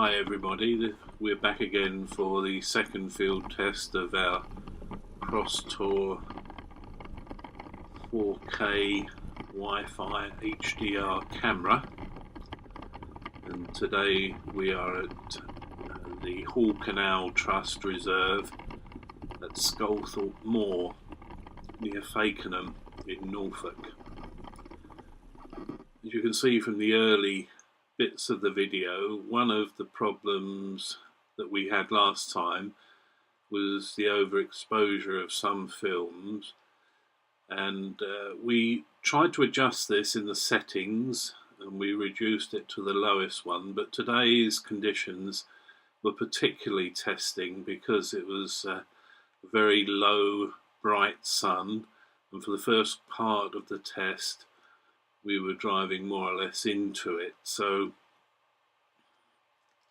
Hi everybody, we're back again for the second field test of our Crosstour 4K Wi-Fi HDR camera, and today we are at the Hall Canal Trust Reserve at Sculthorpe Moor near Fakenham in Norfolk. As you can see from the early bits of the video, one of the problems that we had last time was the overexposure of some films, and we tried to adjust this in the settings and we reduced it to the lowest one, but today's conditions were particularly testing because it was a very low bright sun, and for the first part of the test we were driving more or less into it, so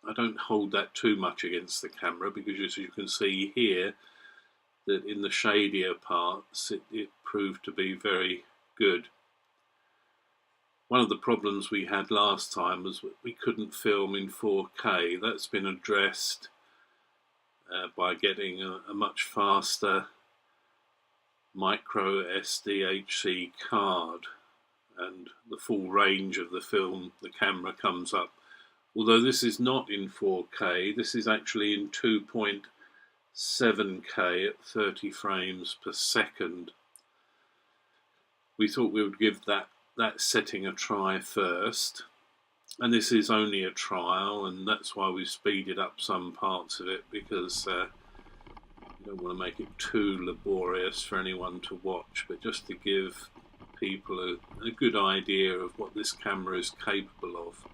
I don't hold that too much against the camera, because as you can see here that in the shadier parts it proved to be very good. One of the problems we had last time was we couldn't film in 4K. That's been addressed by getting a much faster micro SDHC card, and the full range of the film, the camera comes up. Although this is not in 4K, this is actually in 2.7K at 30 frames per second. We thought we would give that setting a try first, and this is only a trial, and that's why we speeded up some parts of it, because you don't want to make it too laborious for anyone to watch, but just to give people a good idea of what this camera is capable of.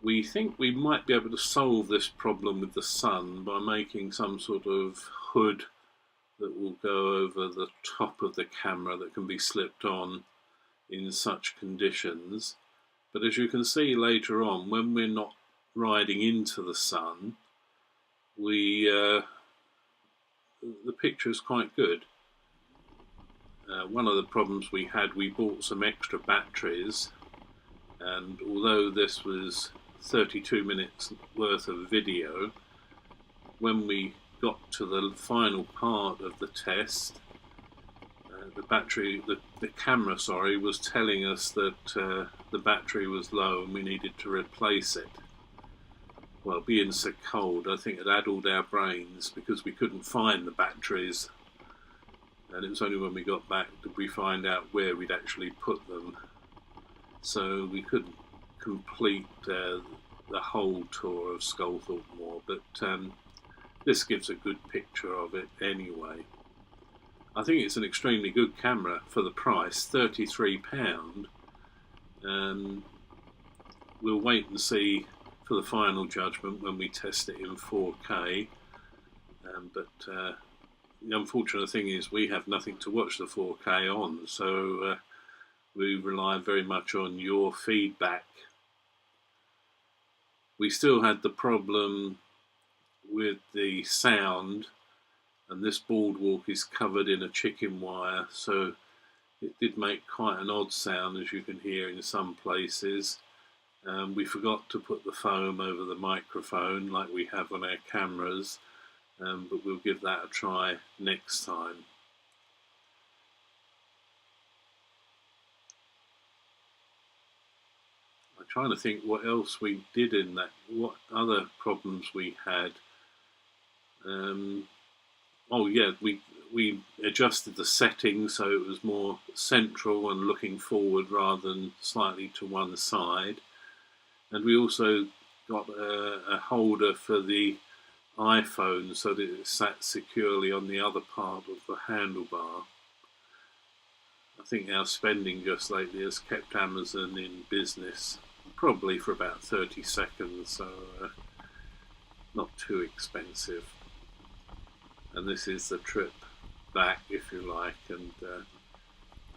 We think we might be able to solve this problem with the sun by making some sort of hood that will go over the top of the camera that can be slipped on in such conditions. But as you can see later on, when we're not riding into the sun, the picture is quite good. One of the problems we had, we bought some extra batteries, and although this was 32 minutes worth of video, when we got to the final part of the test, the camera was telling us that the battery was low and we needed to replace it. Well, being so cold, I think it addled our brains, because we couldn't find the batteries, and it was only when we got back did we find out where we'd actually put them. So we couldn't complete the whole tour of Sculthorpe Moor, but this gives a good picture of it anyway. I think it's an extremely good camera for the price, £33. We'll wait and see for the final judgment when we test it in 4K, but the unfortunate thing is we have nothing to watch the 4K on, so we rely very much on your feedback. We still had the problem with the sound, and this boardwalk is covered in a chicken wire, so it did make quite an odd sound, as you can hear in some places. We forgot to put the foam over the microphone like we have on our cameras, but we'll give that a try next time. I'm trying to think what else we did in that, what other problems we had. Oh yeah, we adjusted the settings so it was more central and looking forward rather than slightly to one side. And we also got a holder for the iPhone so that it sat securely on the other part of the handlebar. I think our spending just lately has kept Amazon in business, probably for about 30 seconds, so not too expensive. And this is the trip back, if you like, and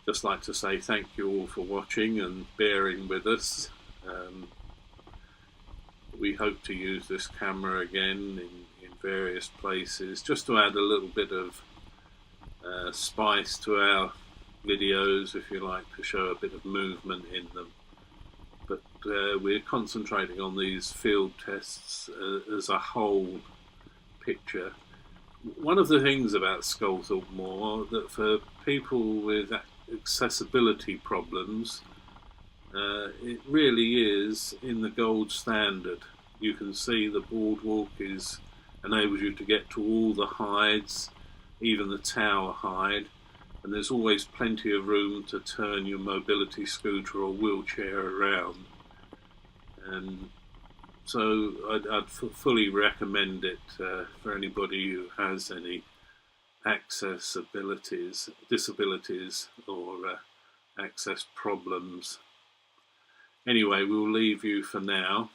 just like to say thank you all for watching and bearing with us. We hope to use this camera again in various places, just to add a little bit of spice to our videos, if you like, to show a bit of movement in them. but we're concentrating on these field tests as a whole picture. One of the things about Sculthorpe Moor, that for people with accessibility problems, it really is in the gold standard. You can see the boardwalk enables you to get to all the hides, even the tower hide, and there's always plenty of room to turn your mobility scooter or wheelchair around. And so I'd fully recommend it for anybody who has any disabilities, or access problems. Anyway, we'll leave you for now.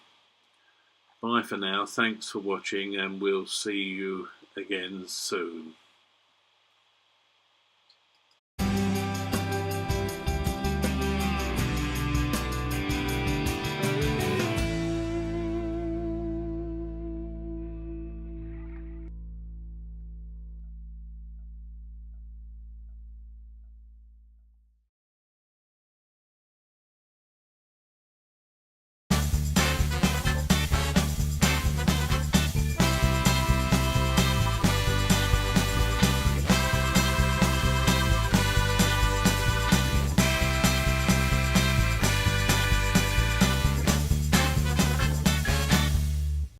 Bye for now, thanks for watching, and we'll see you again soon.